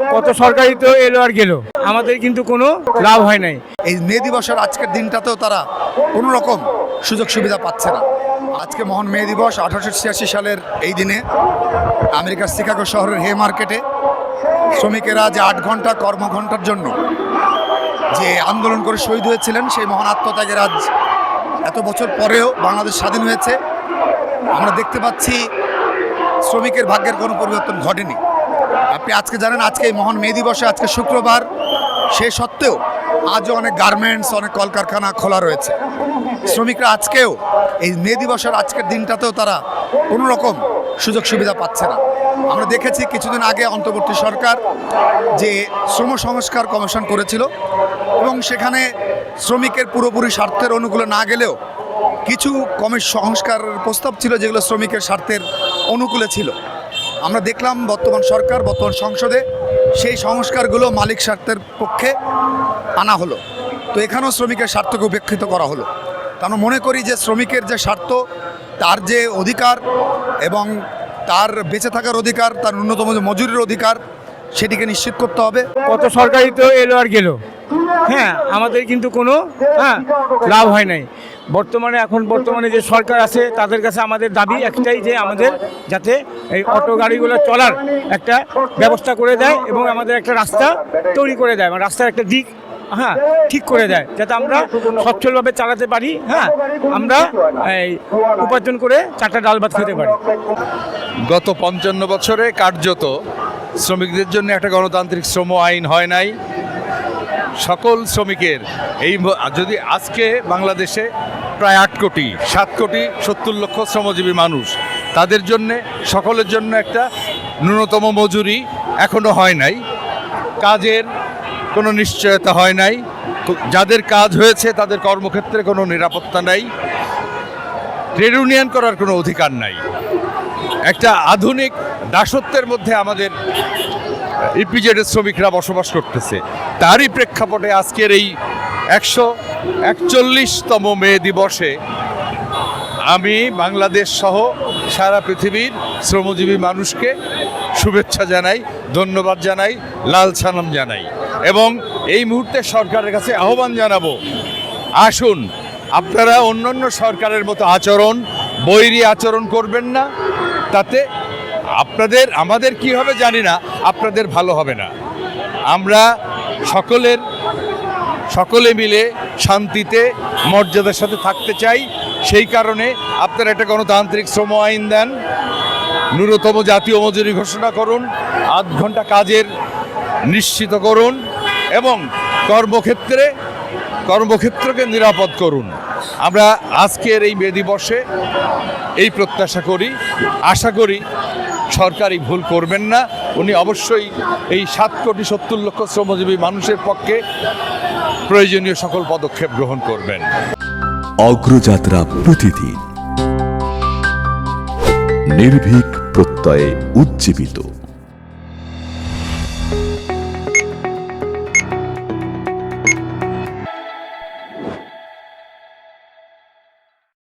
কত সরকারি তো এলো আর গেল, আমাদের কিন্তু কোনো লাভ হয় নাই। এই মে দিবসের আজকের দিনটাতেও তারা কোনো রকম সুযোগ সুবিধা পাচ্ছে না। আজকে মহান মে দিবস 1886 সালের এই দিনে আমেরিকার শিকাগো শহরের হে মার্কেটে শ্রমিকেরা যে 8 ঘন্টা কর্মঘণ্টার জন্য যে আন্দোলন করে শহীদ হয়েছিলেন, সেই মহান আত্মত্যাগের আজ এত বছর পরেও বাংলাদেশ স্বাধীন হয়েছে। আমরা দেখতে পাচ্ছি শ্রমিকের ভাগ্যের কোনো পরিবর্তন ঘটেনি। আপনি আজকে জানেন, আজকে এই মহান মে দিবসে, আজকে শুক্রবার, সে সত্ত্বেও আজও অনেক গার্মেন্টস, অনেক কলকারখানা খোলা রয়েছে। শ্রমিকরা আজকেও এই মে দিবসের আজকের দিনটাতেও তারা কোনো রকম সুযোগ সুবিধা পাচ্ছে না। আমরা দেখেছি কিছুদিন আগে অন্তর্বর্তী সরকার যে শ্রম সংস্কার কমিশন করেছিল এবং সেখানে শ্রমিকের পুরোপুরি স্বার্থের অনুকূলে না গেলেও কিছু সংস্কারের প্রস্তাব ছিল যেগুলো শ্রমিকের স্বার্থের অনুকূলে ছিল। আমরা দেখলাম বর্তমান সরকার, বর্তমান সংসদে সেই সংস্কারগুলো মালিক স্বার্থের পক্ষে আনা হলো। তো এখানেও শ্রমিকের স্বার্থকে উপেক্ষিত করা হলো। তা আমরা মনে করি যে শ্রমিকের যে স্বার্থ, তার যে অধিকার এবং তার বেঁচে থাকার অধিকার, তার ন্যূনতম যে মজুরির অধিকার, সেটিকে নিশ্চিত করতে হবে। কত সরকারি তো এলো আর গেল, হ্যাঁ, আমাদের কিন্তু কোনো লাভ হয় নাই। বর্তমানে যে সরকার আছে তাদের কাছে আমাদের দাবি একটাই, যে আমাদের যাতে এই অটো গাড়িগুলো চলার একটা ব্যবস্থা করে দেয় এবং আমাদের একটা রাস্তা তৈরি করে দেয়, মানে রাস্তার একটা দিক ঠিক করে দেয়, যাতে আমরা সচ্ছলভাবে চালাতে পারি, আমরা এই উপার্জন করে 4টা ডাল ভাত খেতে পারি। গত 55 বছরে কার্যত শ্রমিকদের জন্য একটা গণতান্ত্রিক শ্রম আইন হয় নাই। সকল শ্রমিকের যদি আজকে বাংলাদেশে প্রায় 7 কোটি 70 লক্ষ শ্রমজীবী মানুষ, তাদের জন্যে, সকলের জন্য একটা ন্যূনতম মজুরি এখনো হয় নাই। কাজের কোনো নিশ্চয়তা হয় নাই। যাদের কাজ হয়েছে তাদের কর্মক্ষেত্রে কোনো নিরাপত্তা নাই। ট্রেড ইউনিয়ন করার কোনো অধিকার নাই। একটা আধুনিক দাসত্বের মধ্যে আমাদের ইপিজেডের শ্রমিকরা বসবাস করতেছে। তারই প্রেক্ষাপটে আজকের এই 141তম মে দিবসে আমি বাংলাদেশ সহ সারা পৃথিবীর শ্রমজীবী মানুষকে শুভেচ্ছা জানাই, ধন্যবাদ জানাই, লাল সালাম জানাই এবং এই মুহূর্তে সরকারের কাছে আহ্বান জানাবো, আসুন আপনারা অন্যান্য সরকারের মতো বৈরী আচরণ করবেন না। তাতে আমাদের কি হবে জানি না, আপনাদের ভালো হবে না। আমরা সকলে মিলে শান্তিতে মর্যাদার সাথে থাকতে চাই। সেই কারণে আপনারা একটা গণতান্ত্রিক শ্রম আইন দেন, ন্যূনতম জাতীয় মজুরি ঘোষণা করুন, 8 ঘন্টা কাজের নিশ্চিত করুন এবং কর্মক্ষেত্রকে নিরাপদ করুন। আমরা আজকের এই মে দিবসে এই প্রত্যাশা করি, আশা করি সরকার এই ভুল করবেন না। উনি অবশ্যই এই 7 কোটি 70 লক্ষ শ্রমজীবী মানুষের পক্ষে প্রয়োজনীয় সকল পদক্ষেপ গ্রহণ করবেন। অগ্রযাত্রা প্রতিদিন, নির্ভীক প্রত্যয়ে উজ্জীবিত।